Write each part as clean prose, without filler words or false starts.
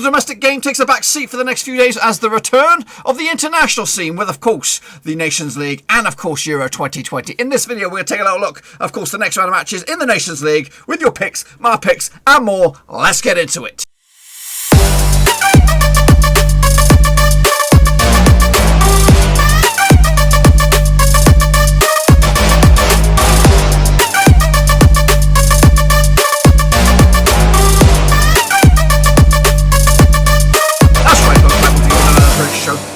The domestic game takes a back seat for the next few days as the return of the international scene with, of course, the Nations League and, of course, Euro 2020. In this video, we're going to take a little look, of course, the next round of matches in the Nations League with your picks, my picks, and more. Let's get into it.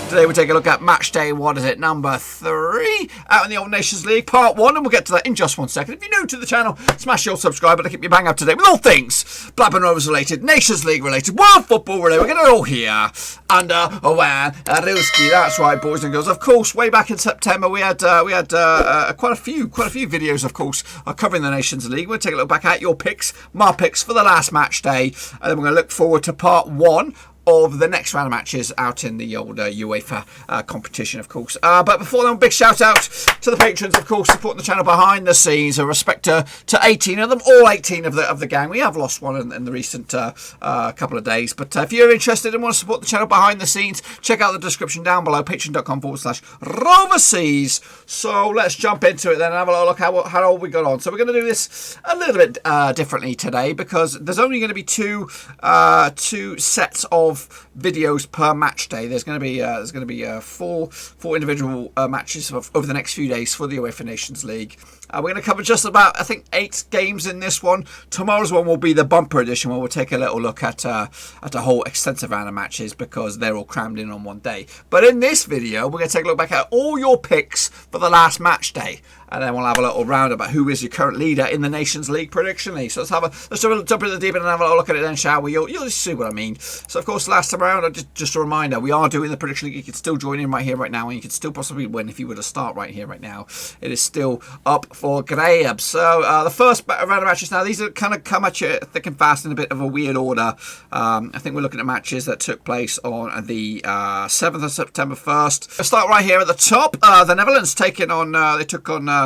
Today we'll take a look at Matchday, number 3 out in the Old Nations League, part 1, and we'll get to that in just 1 second. If you're new to the channel, smash your subscribe button to keep you bang up to date with all things Blackburn Rovers related, Nations League related, world football related. We're going to all here under Ruski. That's right, boys and girls. Of course, way back in September, we had quite a few videos, of course, covering the Nations League. We'll take a look back at your picks, my picks for the last match day, and then we're going to look forward to part 1 of the next round of matches out in the old UEFA competition, of course. But before then, big shout out to the patrons, of course, supporting the channel behind the scenes. A respect to 18 of them, all 18 of the gang. We have lost one in the recent couple of days. But if you're interested and want to support the channel behind the scenes, check out the description down below, patreon.com/Roverseas. So let's jump into it then and have a look how we got on. So we're going to do this a little bit differently today because there's only going to be two sets of videos per match day. There's going to be four individual matches over the next few days for the UEFA Nations League. We're going to cover just about, I think, 8 games in this one. Tomorrow's one will be the bumper edition where we'll take a little look at a whole extensive round of matches because they're all crammed in on one day. But in this video, we're going to take a look back at all your picks for the last match day. And then we'll have a little round about who is your current leader in the Nations League prediction league. So let's jump into the deep end and have a look at it then, shall we? You'll see what I mean. So of course, last time around, just a reminder, we are doing the prediction league. You can still join in right here, right now, and you can still possibly win if you were to start right here, right now. It is still up for grabs. So the first round of matches now, these are kind of come at you thick and fast in a bit of a weird order. I think we're looking at matches that took place on the 7th of September 1st. Let's start right here at the top. The Netherlands took on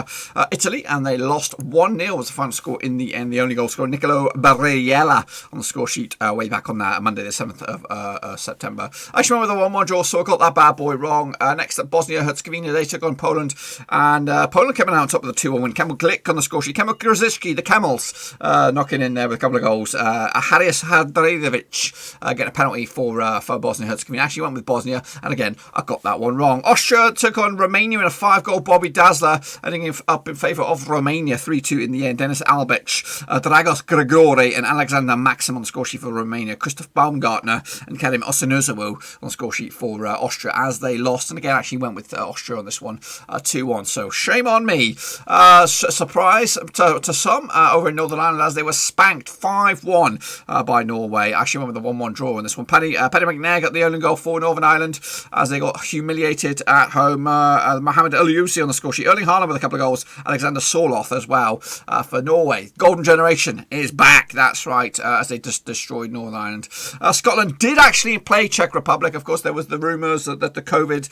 Italy, and they lost 1-0 was the final score in the end. The only goal scorer, Nicolo Barella, on the score sheet way back on Monday the 7th of September. I actually went with a 1-1 draw, so I got that bad boy wrong. Next up, Bosnia-Herzegovina, they took on Poland, and Poland came out on top of the 2-1 win. Kamil Glik on the score sheet. Kamil Grzycki, the Camels, knocking in there with a couple of goals. Haris Hadridovic getting a penalty for Bosnia-Herzegovina. Actually went with Bosnia, and again, I got that one wrong. Austria took on Romania in a 5-goal Bobby Dazzler, ending up in favour of Romania, 3-2 in the end. Dennis Albic, Dragos Grigori and Alexander Maxim on the score sheet for Romania. Christoph Baumgartner and Karim Osanuzowu on the score sheet for Austria as they lost. And again, actually went with Austria on this one, 2-1. So shame on me. Surprise to some over in Northern Ireland as they were spanked 5-1 by Norway. Actually went with a 1-1 draw on this one. Paddy McNair got the only goal for Northern Ireland as they got humiliated at home. Mohamed Eliousi on the score sheet. Erling Haaland with a couple of goals. Alexander Sørloth as well for Norway. Golden generation is back. That's right, as they just destroyed Northern Ireland. Scotland did actually play Czech Republic. Of course, there was the rumours that the COVID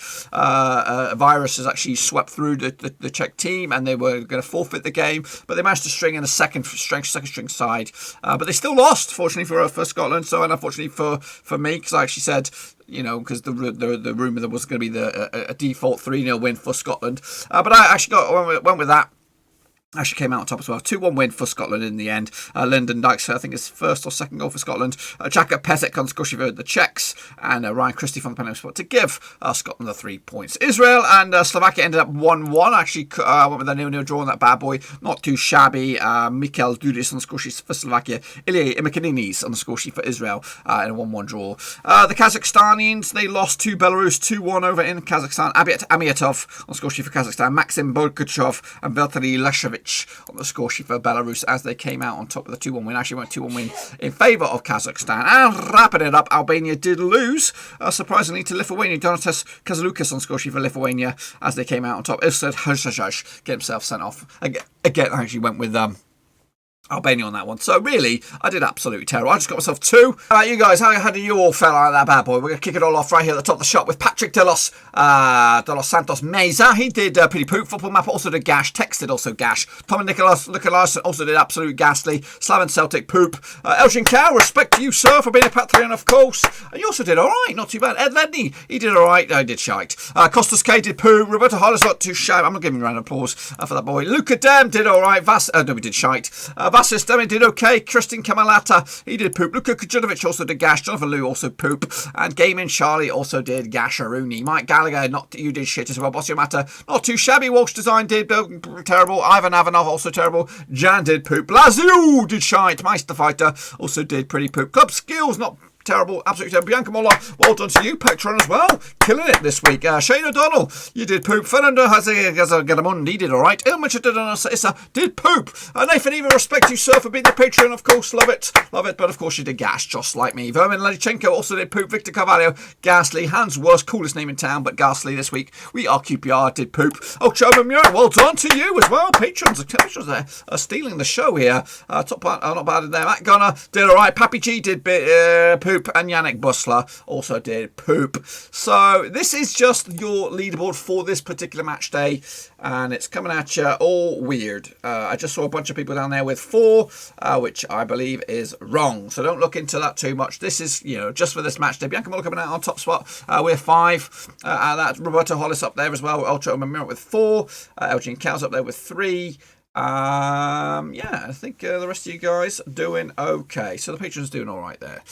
virus has actually swept through the Czech team and they were going to forfeit the game, but they managed to string in a second string side. But they still lost, fortunately for Scotland. So, and unfortunately for me, because I actually said, you know, because the rumour there was going to be a default 3-0 win for Scotland. But I actually went with that. Actually came out on top as well. 2-1 win for Scotland in the end. Lyndon Dykes, I think, his first or second goal for Scotland. Jaka Petek on score sheet for the Czechs. And Ryan Christie from the penalty spot to give Scotland the 3 points. Israel and Slovakia ended up 1-1. Actually, I went with a 0-0 draw on that bad boy. Not too shabby. Mikel Dudis on the score sheet for Slovakia. Ilya Imikaninis on the score sheet for Israel in a 1-1 draw. The Kazakhstanians, they lost to Belarus 2-1 over in Kazakhstan. Abiat Amiatov on the score sheet for Kazakhstan. Maxim Bolkachov and Valtteri Lashevich on the score sheet for Belarus as they came out on top of the 2-1 win. Actually went 2-1 win in favour of Kazakhstan. And wrapping it up, Albania did lose, surprisingly, to Lithuania. Donatas Kazalukas on the score sheet for Lithuania as they came out on top. Ilsad Hajjaj get himself sent off. Again, I actually went with Albania on that one. So really, I did absolutely terrible. I just got myself 2. All right, you guys, how do you all feel like that bad boy? We're going to kick it all off right here at the top of the shop with Patrick de los Santos Meza. He did pretty poop. Football Map also did gash. Tex did also gash. Tom and Nicholas also did absolute ghastly. Slaven Celtic poop. Elgin Cow, respect to you, sir, for being a Patreon, of course. And you also did all right. Not too bad. Ed Ledney, he did all right. I did shite. Costas K did poo. Roberto Hollis not too shy. I'm not giving a round of applause for that boy. Luca Dem did all right. No, we did shite. Vasis Demi did okay. Tristan Kamalata, he did poop. Luka Kujunovic also did gash. Jonathan Liu also poop. And Gaming Charlie also did gasharoonie. Mike Gallagher, you did shit as well. Bossio Matter, not too shabby. Walsh Design did terrible. Ivan Avanov also terrible. Jan did poop. Lazio did shite. Meister Fighter also did pretty poop. Club Skills, not terrible, absolutely terrible. Bianca Molla, well done to you, Patron as well, killing it this week. Shane O'Donnell, you did poop. Fernando Gadamundi did alright. Ilma Issa did poop. Nathan Eva, respect you, sir, for being the Patreon, of course, love it, but of course you did gash, just like me. Vermin Ladichenko also did poop. Victor Carvalho, ghastly. Hans Worst, coolest name in town, but ghastly this week. We are QPR, did poop. Oh, Choba Muir, well done to you as well. Patrons are stealing the show here. Top part, not bad in there. Matt Gunner did alright. Pappy G did poop. And Yannick Busler also did poop. So this is just your leaderboard for this particular match day, and it's coming at you all weird. I just saw a bunch of people down there with 4, which I believe is wrong. So don't look into that too much. This is, just for this match day. Bianca Muller coming out on top spot with 5. That's Roberto Hollis up there as well. Ultra Omamira with 4. Elgin Cow's up there with 3. I think the rest of you guys are doing okay. So the patrons doing all right there.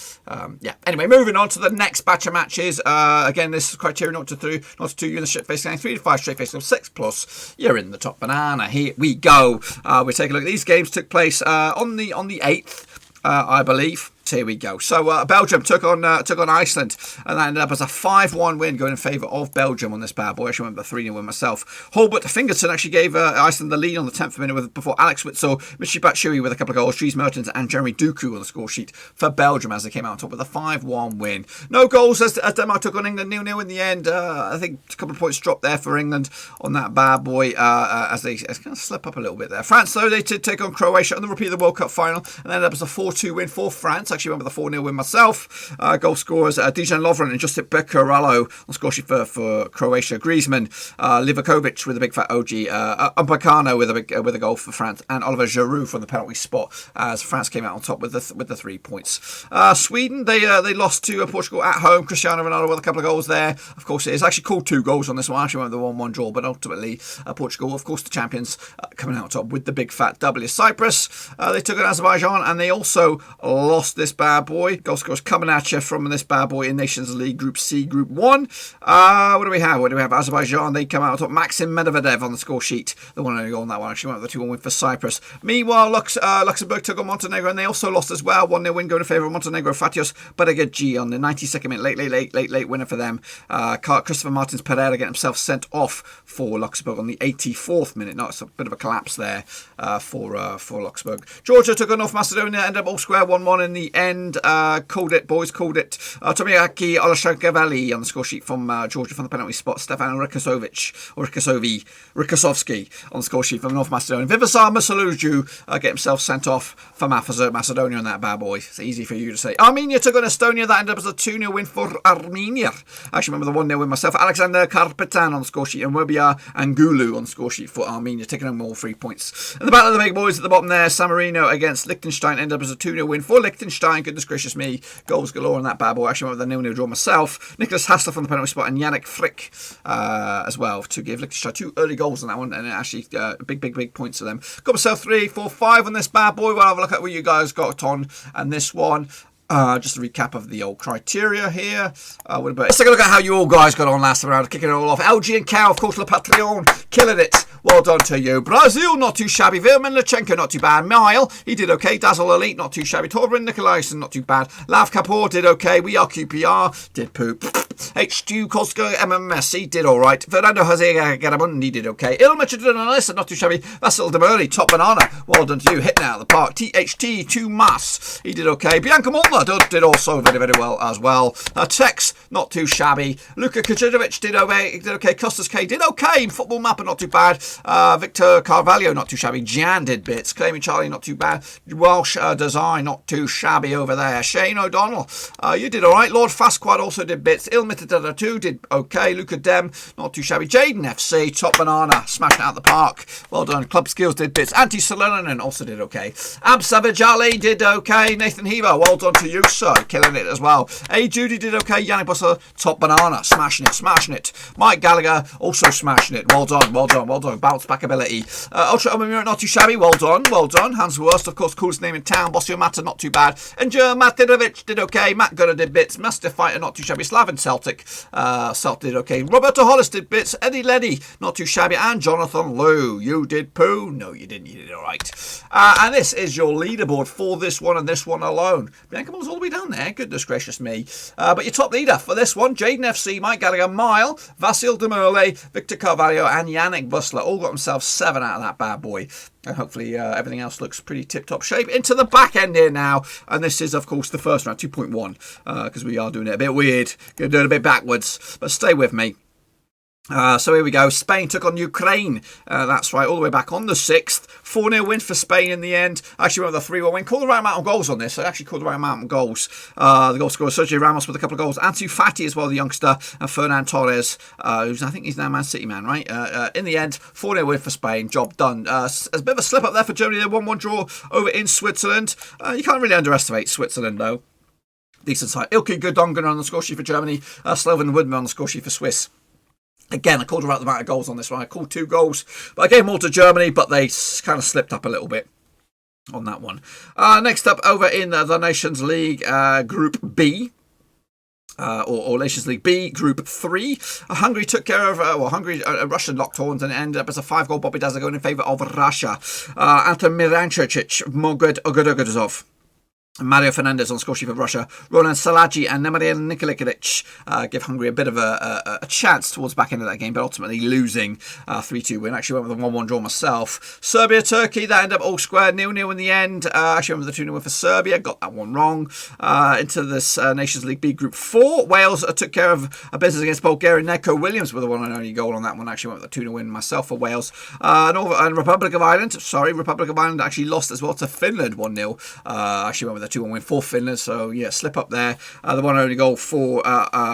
Anyway, moving on to the next batch of matches. Again, this is criteria not to 2 you're in the straight face game, 3 to 5 straight face game, 6+. You're in the top banana. Here we go. We take a look. These games took place on the 8th, I believe. Here we go. So Belgium took on Iceland, and that ended up as a 5-1 win going in favour of Belgium on this bad boy. I actually remember the 3-0 win myself. Hulbert Fingerton actually gave Iceland the lead on the 10th minute before Alex Witzel, Michi Batshuayi with a couple of goals, Dries Mertens and Jeremy Doku on the score sheet for Belgium as they came out on top with a 5-1 win. No goals as Denmark took on England 0-0 in the end. I think a couple of points dropped there for England on that bad boy as they kind of slip up a little bit there. France, though, they did take on Croatia on the repeat of the World Cup final, and ended up as a 4-2 win for France. Actually remember the 4-0 win myself. Goal scorers Dijan Lovren and Josip Bekaralo on score sheet for Croatia. Griezmann, Livakovic with a big fat OG, Upamecano with a goal for France, and Oliver Giroud from the penalty spot as France came out on top with the 3 points. Sweden, they lost to Portugal at home. Cristiano Ronaldo with a couple of goals there. Of course, it is actually called 2 goals on this one. I actually went with the 1-1 draw, but ultimately Portugal, of course, the champions, coming out on top with the big fat W. Cyprus, they took on Azerbaijan, and they also lost this bad boy. Goal scorers coming at you from this bad boy in Nations League Group C, Group 1. What do we have? Azerbaijan, they come out on top. Maxim Medvedev on the score sheet. The one only goal on that one. Actually went with the 2-1 win for Cyprus. Meanwhile, Luxembourg took on Montenegro, and they also lost as well. 1-0 win going in favour of Montenegro. Fatios Badega on the 92nd minute. Late winner for them. Christopher Martins Pereira getting himself sent off for Luxembourg on the 84th minute. No, it's a bit of a collapse there for Luxembourg. Georgia took on North Macedonia. Ended up all square 1-1 in the end. Called it, boys, called it. Tomiaki Olashagavelli on the score sheet from Georgia from the penalty spot. Stefan Rikosovsky on the score sheet from North Macedonia. Vivasar Masaluju get himself sent off for Macedonia on that bad boy. It's easy for you to say. Armenia took on Estonia. That ended up as a 2-0 win for Armenia. I actually remember the 1-0 win myself. Alexander Karpetan on the score sheet, and Wobia Angulu on the score sheet for Armenia, taking home all 3 points. And the battle of the big boys at the bottom there, San Marino against Liechtenstein, ended up as a 2-0 win for Liechtenstein. Goodness gracious me, goals galore on that bad boy. Actually went with the 0-0 draw myself. Nicholas Hassler from the penalty spot, and Yannick Frick as well to give Liechtenstein 2 early goals on that one, and actually big points to them. Got myself 3, 4, 5 on this bad boy. We'll have a look at what you guys got on and this one. Just a recap of the old criteria here. Let's take a look at how you all guys got on last round. Kicking it all off. LG and Cow, of course, Le Patreon, killing it. Well done to you. Brazil, not too shabby. Vilman Lechenko, not too bad. Mile, he did okay. Dazzle Elite, not too shabby. Torben Nikolaisen, not too bad. Lav Kapoor did okay. We Are QPR, did poop. H2 Koska MMS, he did alright. Fernando Jose Garamundi did okay. Ilma Chidranalisa, not too shabby. Vasil Demerli, top banana. Well done to you. Hitting out of the park. THT 2 Mass, he did okay. Bianca Molnar did also very, very well as well. Tex, not too shabby. Luka Kajudovic did okay. Kostas K did okay. Football Mapper, not too bad. Victor Carvalho, not too shabby. Jan did bits. Claiming Charlie, not too bad. Welsh Design, not too shabby over there. Shane O'Donnell, you did all right. Lord Fastquad also did bits. Ilmitted 2 did okay. Luca Dem, not too shabby. Jaden FC, Top Banana, smashing it out the park. Well done. Club Skills did bits. Anti-Solenonen also did okay. Ab Savage Ali did okay. Nathan Heaver, well done to you, sir. Killing it as well. A Judy did okay. Yannick Busser, Top Banana, smashing it. Mike Gallagher, also smashing it. Well done. Bounce back ability. Ultra Omamura, not too shabby. Well done. Hans Worst, of course, coolest name in town. Bossio Mata, not too bad. And Matt Didovic did okay. Matt Gunner did bits. Master Fighter, not too shabby. Slaven Celtic, did okay. Roberto Hollis did bits. Eddie Leddy, not too shabby. And Jonathan Lou, you did poo. No, you didn't. You did all right. And this is your leaderboard for this one and this one alone. Bianca Mull's all the way down there. Goodness gracious me. But your top leader for this one, Jaden FC, Mike Gallagher, Mile, Vasil Demerle, Victor Carvalho, and Yannick Busler all got themselves 7 out of that bad boy. And hopefully everything else looks pretty tip-top shape. Into the back end here now. And this is, of course, the first round, 2.1. Because we are doing it a bit weird. Going to do it a bit backwards. But stay with me. So here we go. Spain took on Ukraine. That's right, all the way back on the 6th. 4-0 win for Spain in the end. Actually went with a 3-1 win. Called the right amount of goals on this. I actually called the right amount of goals. The goal scorer, Sergio Ramos with a couple of goals. Ansu Fati as well, the youngster. And Fernan Torres, who's I think he's now Man City man, right? In the end, 4-0 win for Spain. Job done. There's a bit of a slip up there for Germany. They 1-1 draw over in Switzerland. You can't really underestimate Switzerland, though. Decent side. Ilke Gudongen on the score sheet for Germany. Slovan Woodman on the score sheet for Swiss. Again, I called the right amount of goals on this one. I called 2 goals, but I gave them all to Germany, but they kind of slipped up a little bit on that one. Next up, over in the Nations League, Group B. Or Nations League B, Group 3. Hungary took care of, Russia locked horns and it ended up as a 5-goal Bobby Dazzler going in favour of Russia. Anton Miranchevich, Moged Ogodogozov. Mario Fernandez on score sheet for Russia. Roland Salaji and Nemanja Nikolic give Hungary a bit of a chance towards the back end of that game, but ultimately losing 3-2 win. Actually went with a 1-1 draw myself. Serbia-Turkey, that ended up all square 0-0 in the end. Actually went with a 2-0 win for Serbia. Got that one wrong. Into this Nations League B Group 4. Wales took care of a business against Bulgaria. Neko Williams with a 1 and only goal on that one. Actually went with a 2-0 win myself for Wales. And Republic of Ireland actually lost as well to Finland 1-0. Actually went with a 2-1 win for Finland, so yeah, slip up there. The 1 and only goal for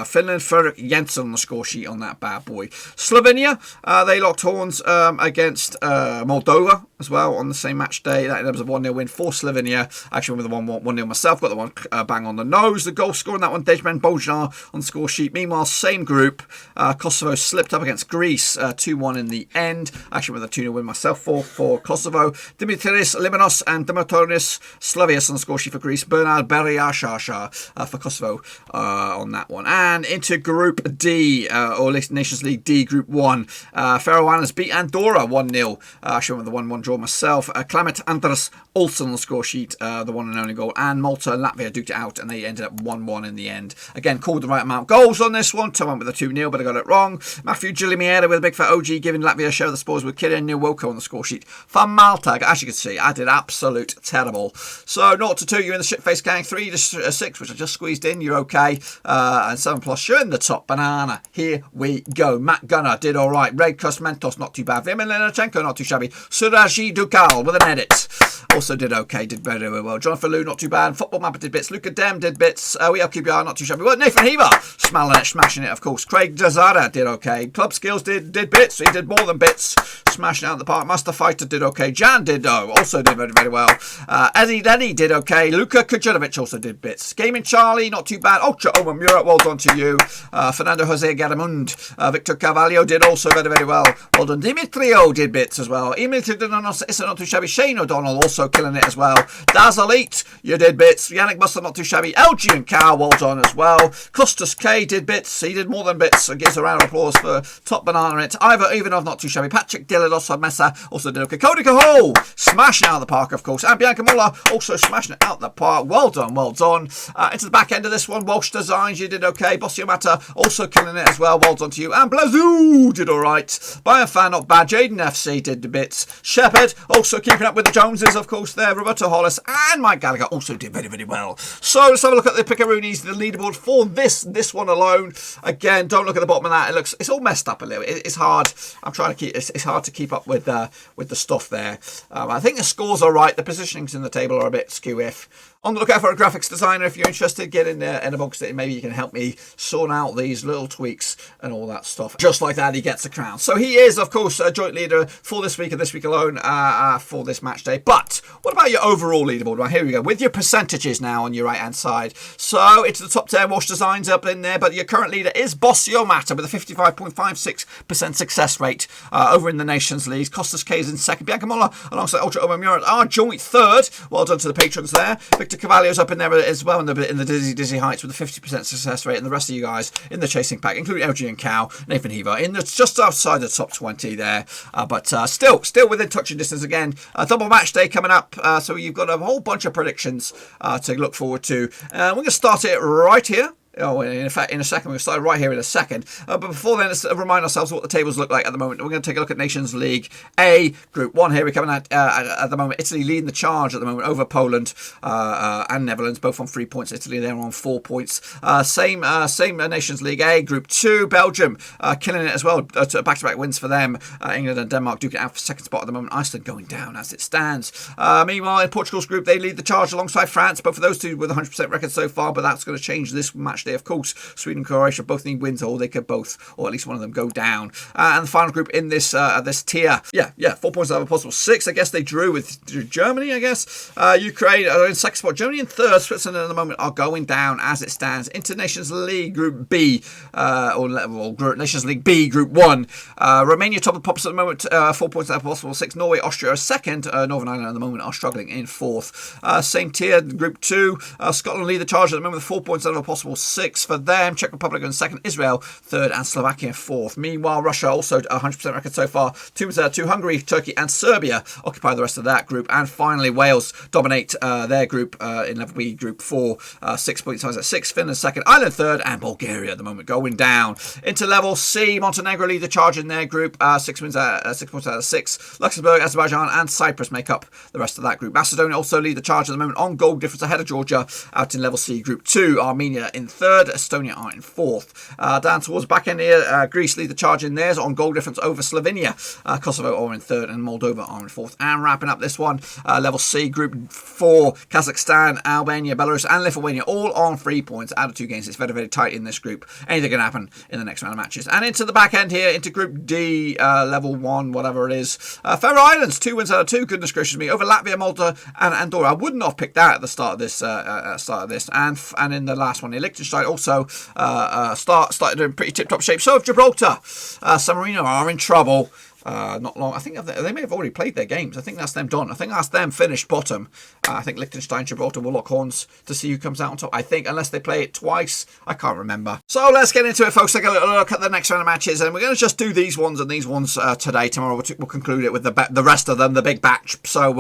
Finland. Fredrik Jensen on the score sheet on that bad boy. Slovenia, they locked horns against Moldova as well on the same match day. That ended up as a 1-0 win for Slovenia. Actually went with a 1-0 myself, got the one bang on the nose. The goal scorer on that one, Dejman Bojan on the score sheet. Meanwhile, same group, Kosovo slipped up against Greece 2-1 in the end. Actually with a 2-0 win myself for Kosovo. Dimitris Limanos and Dimitronis Slavias on the score sheet for Greece. Bernard Beriashasha for Kosovo on that one. And into Group D, or Nations League D, Group 1. Faroe Islands beat Andorra 1-0. Actually went with the 1-1 draw myself. Clement Anders Olsen on the score sheet, the 1 and only goal. And Malta and Latvia duked it out, and they ended up 1-1 in the end. Again, called the right amount of goals on this one. Went with a 2-0, but I got it wrong. Matthew Gillimiera with a big fat OG, giving Latvia a share of the spoils with Kyrian Nwoko on the score sheet. For Malta, as you can see, I did absolute terrible. So 0-2, you're in the shit-face gang. 3-6, which I just squeezed in, you're okay. And 7+, you're in the top banana. Here we go. Matt Gunner did all right. Red Mentos, not too bad. Vim Lenachenko, not too shabby. Suraji Dukal with an edit. Also did okay, did very, very well. Jonathan Liu, not too bad. Football Mapper did bits. Luca Dem did bits. We are QPR, not too shabby. Well, Nathan Heaver, smashing it, of course. Craig Dazara did okay. Club Skills did bits. He did more than bits. Smashing it out of the park. Master Fighter did okay. Jan did, also did very, very well. Eddie Denny did okay. Luka Kajudovic also did bits. Gaming Charlie, not too bad. Ultra Omamura, well done to you. Fernando Jose Garamund. Victor Carvalho did also very, very well. Well done. Dimitrio did bits as well. Emil Tidonos, not too shabby. Shane O'Donnell also killing it as well. Daz Elite, you did bits. Yannick Buster, not too shabby. LG and Cow, well done as well. Costas K did bits. He did more than bits. So gives a round of applause for Top Banana it. Ivor Ivanov, not too shabby. Patrick Dillados Mesa also did okay. Cody Cahall, smashing out of the park, of course. And Bianca Muller also smashing it out the park. Well done, well done. Into the back end of this one, Welsh Designs, you did okay. Bossio Mata also killing it as well. Well done to you. And Blazoo did all right. Bayern Fan, not bad. Jaden FC did the bits. Shep third. Also keeping up with the Joneses, of course, there. Roberto Hollis and Mike Gallagher also did very, very well. So let's have a look at the Picaroonies, the leaderboard for this one alone. Again, don't look at the bottom of that. It's all messed up a little. It's hard. I'm trying to keep. It's hard to keep up with the stuff there. I think the scores are right. The positionings in the table are a bit skew-if. On the lookout for a graphics designer. If you're interested, get in there in a box. Maybe you can help me sort out these little tweaks and all that stuff. Just like that, he gets a crown. So he is, of course, a joint leader for this week and this week alone for this match day. But what about your overall leaderboard? Right, here we go. With your percentages now on your right-hand side. So it's the top 10 wash designs up in there. But your current leader is Bossio Mata with a 55.56% success rate over in the Nations League. Costas K is in second. Bianca Molla alongside Ultra Oma Murat are joint third. Well done to the patrons there. Victor Cavallo's up in there as well in the dizzy heights with a 50% success rate, and the rest of you guys in the chasing pack, including LG and Cow, Nathan Heaver, in the just outside the top 20 there, but still within touching distance again. Double match day coming up, so you've got a whole bunch of predictions to look forward to. We're going to start it right here. Oh, in fact, in a second. We'll start right here in a second. But before then, let's remind ourselves what the tables look like at the moment. We're going to take a look at Nations League A, Group 1 here. We're coming at the moment. Italy leading the charge at the moment over Poland and Netherlands, both on 3 points. Italy, they're on 4 points. Same Nations League A, Group 2, Belgium killing it as well. Back-to-back wins for them. England and Denmark duking it out for second spot at the moment. Iceland going down as it stands. Meanwhile, in Portugal's group, they lead the charge alongside France, both of those two with 100% record so far, but that's going to change this match day, of course. Sweden and Croatia both need wins, or they could both, or at least one of them, go down. And the final group in this tier, 4 points out of a possible 6. I guess they drew with Germany, I guess. Ukraine are in second spot. Germany in third. Switzerland at the moment are going down as it stands. Into Nations League Group B, Nations League B Group 1. Romania top of the pops at the moment, 4 points out of a possible 6. Norway, Austria are second. Northern Ireland at the moment are struggling in fourth. Same tier, Group 2. Scotland lead the charge at the moment with 4 points out of a possible 6 for them. Czech Republic in second, Israel third, and Slovakia fourth. Meanwhile, Russia also 100% record so far. 2 points out of 2. Hungary, Turkey, and Serbia occupy the rest of that group. And finally, Wales dominate their group in level B, Group 4. 6 points out of 6. Finland second, Ireland third, and Bulgaria at the moment going down. Into level C, Montenegro lead the charge in their group. 6 points out of 6. Luxembourg, Azerbaijan, and Cyprus make up the rest of that group. Macedonia also lead the charge at the moment on goal difference ahead of Georgia out in level C, Group 2. Armenia in third, Estonia are in fourth. Down towards back end here, Greece lead the charge in theirs on goal difference over Slovenia. Kosovo are in third, and Moldova are in fourth. And wrapping up this one, level C, Group 4, Kazakhstan, Albania, Belarus, and Lithuania all on 3 points out of 2 games. It's very, very tight in this group. Anything can happen in the next round of matches. And into the back end here, into Group D, level 1, whatever it is. Faroe Islands, 2 wins out of 2. Goodness gracious me, over Latvia, Malta, and Andorra. I wouldn't have picked that at the start of this. And in the last one, Liechtenstein also started in pretty tip-top shape. So if Gibraltar, San Marino are in trouble. Not long. I think they may have already played their games. I think that's them done. I think that's them finished bottom. I think Liechtenstein, Gibraltar will lock horns to see who comes out on top. I think, unless they play it twice. I can't remember. So let's get into it, folks. Take a little look at the next round of matches, and we're going to just do these ones and these ones today. Tomorrow we'll conclude it with the rest of them, the big batch. So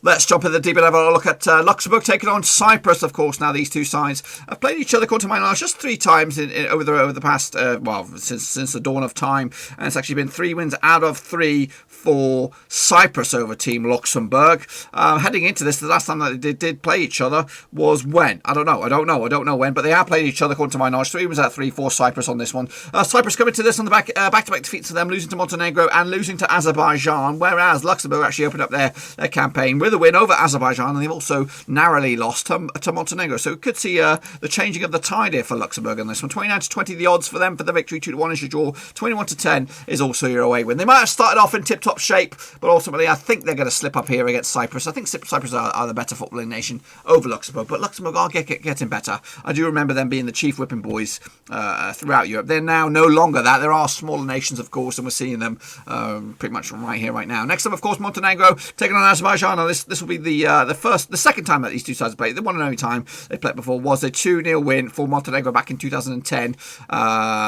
let's jump in the deeper level. Look at Luxembourg taking on Cyprus, of course. Now these two sides have played each other, according to my knowledge, just 3 times over the past since the dawn of time, and it's actually been 3 wins out of 3 for Cyprus over Team Luxembourg. Heading into this, the last time that they did play each other was when? I don't know when, but they have played each other, according to my knowledge. 3 wins out of 3 for Cyprus on this one. Cyprus coming to this on the back-to-back defeats to them, losing to Montenegro and losing to Azerbaijan, whereas Luxembourg actually opened up their campaign with a win over Azerbaijan, and they've also narrowly lost to Montenegro. So we could see the changing of the tide here for Luxembourg on this one. 29-20 the odds for them for the victory. 2-1 is your draw. 21-10 is also your away win. They might have started off in tip-top shape, but ultimately I think they're going to slip up here against Cyprus. I think Cyprus are the better footballing nation over Luxembourg, but Luxembourg are getting better. I do remember them being the chief whipping boys throughout Europe. They're now no longer that. There are smaller nations, of course, and we're seeing them pretty much right here, right now. Next up, of course, Montenegro taking on Azerbaijan. Now, this will be the second time that these two sides played. The one and only time they played before was a 2-0 win for Montenegro back in 2010.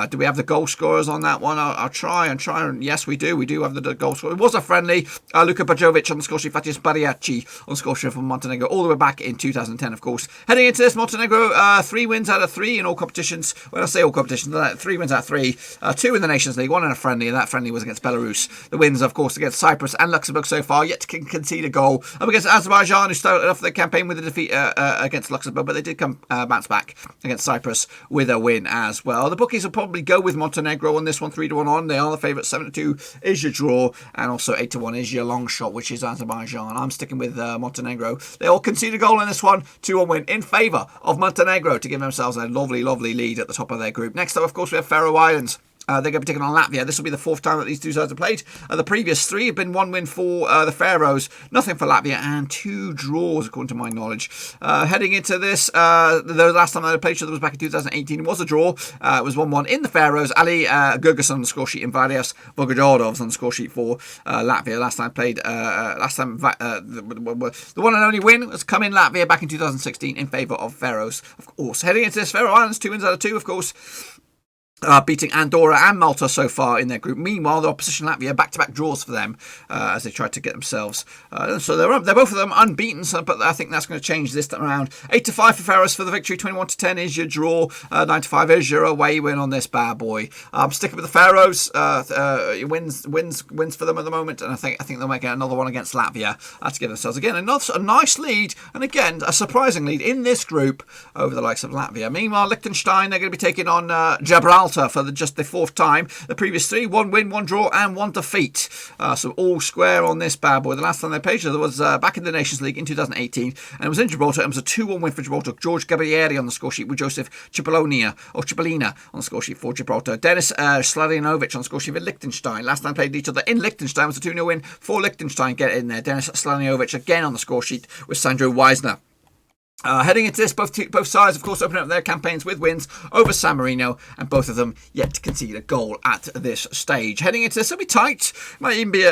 Do we have the goal scorers on that one? I'll try. Yes, we do. we do have the goal scorer. It was a friendly. Luka Bajovic on the score sheet. Fatis Bariachi on the score sheet from Montenegro, all the way back in 2010, of course. Heading into this, Montenegro, 3 wins out of 3 in all competitions. When I say all competitions, 3 wins out of 3. 2 in the Nations League, 1 in a friendly, and that friendly was against Belarus. The wins, of course, against Cyprus and Luxembourg so far, yet to concede a goal. Up against Azerbaijan, who started off their campaign with a defeat against Luxembourg, but they did come bounce back against Cyprus with a win as well. The bookies will probably go with Montenegro on this one, 3-1 on. They are the favourite. 7-2 is your draw, and also 8-1 is your long shot, which is Azerbaijan. I'm sticking with Montenegro. They all concede a goal in this one, 2-1 win in favour of Montenegro to give themselves a lovely, lovely lead at the top of their group. Next up, of course, we have Faroe Islands. They're going to be taking on Latvia. This will be the 4th time that these two sides have played. The previous 3 have been 1 win for the Faroes, nothing for Latvia, and 2 draws, according to my knowledge. Heading into this, the last time they played each other was back in 2018. It was a draw. It was 1-1 in the Faroes. Ali Gurgason on the score sheet and Varias Vogodovs on the score sheet for Latvia. Last time the one and only win was come in Latvia back in 2016 in favour of Faroes, of course. Heading into this, Faroe Islands, 2 wins out of 2, of course. Beating Andorra and Malta so far in their group. Meanwhile, the opposition Latvia, back-to-back draws for them as they tried to get themselves. So they're both of them unbeaten, but I think that's going to change this time around. 8-5 for Faroes for the victory. 21-10 is your draw. 9-5 is your away win on this bad boy. I'm sticking with the Faroes. Wins for them at the moment, and I think they'll make another one against Latvia to give themselves again a nice lead, and again a surprising lead in this group over the likes of Latvia. Meanwhile, Liechtenstein, they're going to be taking on Gibraltar for just the 4th time. The previous 3, 1 win, 1 draw, and 1 defeat. So all square on this bad boy. The last time they played each other was back in the Nations League in 2018, and it was in Gibraltar. It was a 2-1 win for Gibraltar. George Gabrieri on the score sheet with Joseph Cipollina on the score sheet for Gibraltar. Denis Sladjanovic on the score sheet with Liechtenstein. Last time played each other in Liechtenstein was a 2-0 win for Liechtenstein. Get in there. Denis Sladjanovic again on the score sheet with Sandro Weisner. Heading into this, both sides, of course, opening up their campaigns with wins over San Marino, and both of them yet to concede a goal at this stage. Heading into this, it'll be tight. Might even be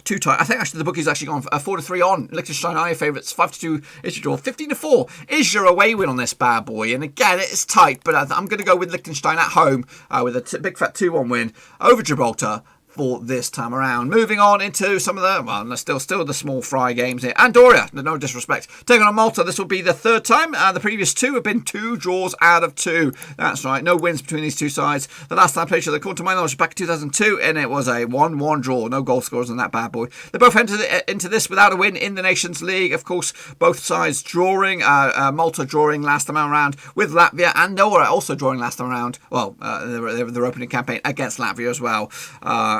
too tight. I think actually the bookie's actually gone 4-3 on. Liechtenstein are your favourites. 5-2 is your draw. 15-4 is your away win on this bad boy. And again, it's tight, but I'm going to go with Liechtenstein at hone with a big fat 2-1 win over Gibraltar for this time around. Moving on into some of the, still the small fry games here. Andorra, no disrespect, taking on Malta. This will be the 3rd time. The previous 2 have been 2 draws out of 2. That's right, no wins between these two sides. The last time I played each other, according to my knowledge, was back in 2002, and it was a 1-1 draw. No goal scorers on that bad boy. They both entered into this without a win in the Nations League. Of course, both sides drawing. Malta drawing last time around with Latvia. Andorra also drawing last time around. Well, their opening campaign against Latvia as well.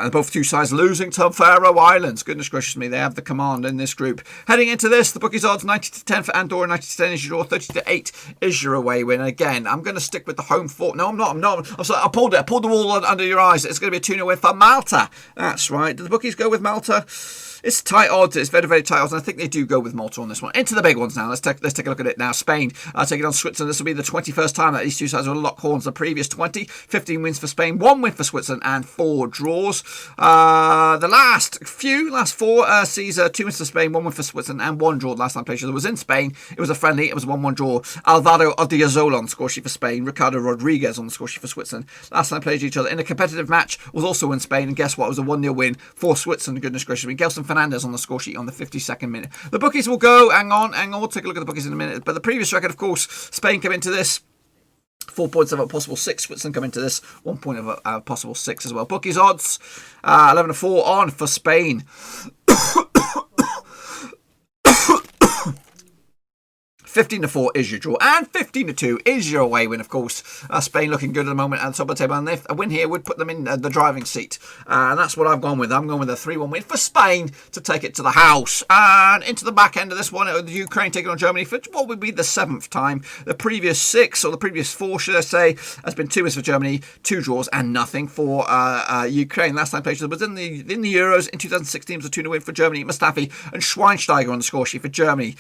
And both two sides losing to Faroe Islands. Goodness gracious me, they have the command in this group. Heading into this, the bookies odds 90-10 for Andorra, 90-10 is your draw, 30-8 is your away win. And again, I'm going to stick with the home fort. No, I'm not. I'm sorry, I pulled the wool under your eyes. It's going to be a 2-0 win for Malta. That's right. Do the bookies go with Malta? It's tight odds. It's very, very tight odds, and I think they do go with Malta on this one. Into the big ones now. Let's take a look at it now. Spain taking on Switzerland. This will be the 21st time that these two sides will lock horns. The previous 20, 15 wins for Spain, 1 win for Switzerland, and 4 draws. The last 4 sees 2 wins for Spain, 1 win for Switzerland, and 1 draw. The last time played each other was in Spain. It was a friendly. It was a 1-1 draw. Alvaro Odriozola on the score sheet for Spain. Ricardo Rodriguez on the score sheet for Switzerland. Last time played each other in a competitive match was also in Spain, and guess what? It was a 1-0 win for Switzerland. Goodness gracious me. Gelson Fernandez on the score sheet on the 52nd minute. The bookies will go. Hang on. We'll take a look at the bookies in a minute. But the previous record, of course, Spain come into this 4 points of a possible 6. Switzerland come into this 1 point of a possible 6 as well. Bookies odds 11-4 on for Spain. 15-4 is your draw, and 15-2 is your away win, of course. Spain looking good at the moment at the top of the table, and if a win here would put them in the driving seat. And that's what I've gone with. I'm going with a 3-1 win for Spain to take it to the house. And into the back end of this one, the Ukraine taking on Germany for what would be the 7th time. The previous 6, or the previous 4, should I say, has been 2 wins for Germany, 2 draws, and nothing for Ukraine. Last time played was in the Euros in 2016. It was a 2-0 win for Germany. Mustafi and Schweinsteiger on the score sheet for Germany.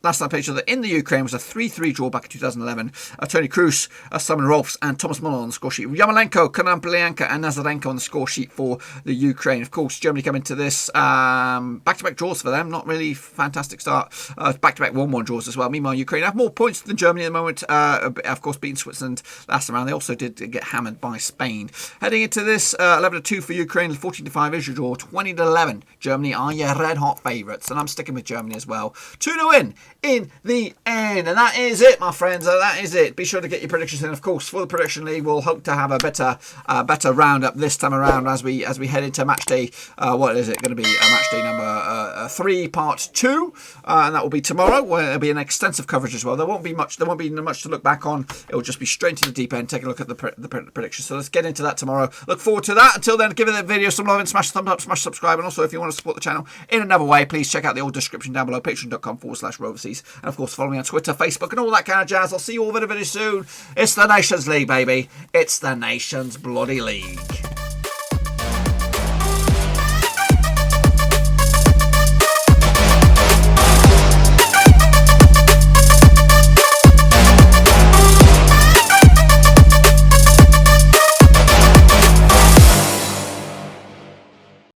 last time I played each other in the Ukraine was a 3-3 draw back in 2011. Tony Kroos, Simon Rolfs and Thomas Muller on the score sheet. Yarmolenko, Konopelyanka and Nazarenko on the score sheet for the Ukraine. Of course, Germany come into this back-to-back draws for them. Not really fantastic start. Back-to-back 1-1 draws as well. Meanwhile, Ukraine have more points than Germany at the moment. Of course, beating Switzerland last round. They also did get hammered by Spain. Heading into this, 11-2 for Ukraine, 14-5 is your draw, 20-11. Germany are your red-hot favourites, and I'm sticking with Germany as well. 2-0 win in the end, and that is it, my friends. That is it. Be sure to get your predictions in. Of course, for the prediction league, we'll hope to have a better roundup this time around as we head into match day. What is it going to be? Match day number 3, part 2, and that will be tomorrow, where there'll be an extensive coverage as well. There won't be much to look back on. It will just be straight to the deep end, taking a look at the predictions. So let's get into that tomorrow. Look forward to that. Until then, give the video some love and smash the thumbs up, smash subscribe, and also if you want to support the channel in another way, please check out the old description down below, patreon.com/Roverseas, and of course follow me on Twitter, Facebook, and all that kind of jazz. I'll see you all very, very soon. It's the Nations League, baby. It's the Nations bloody League.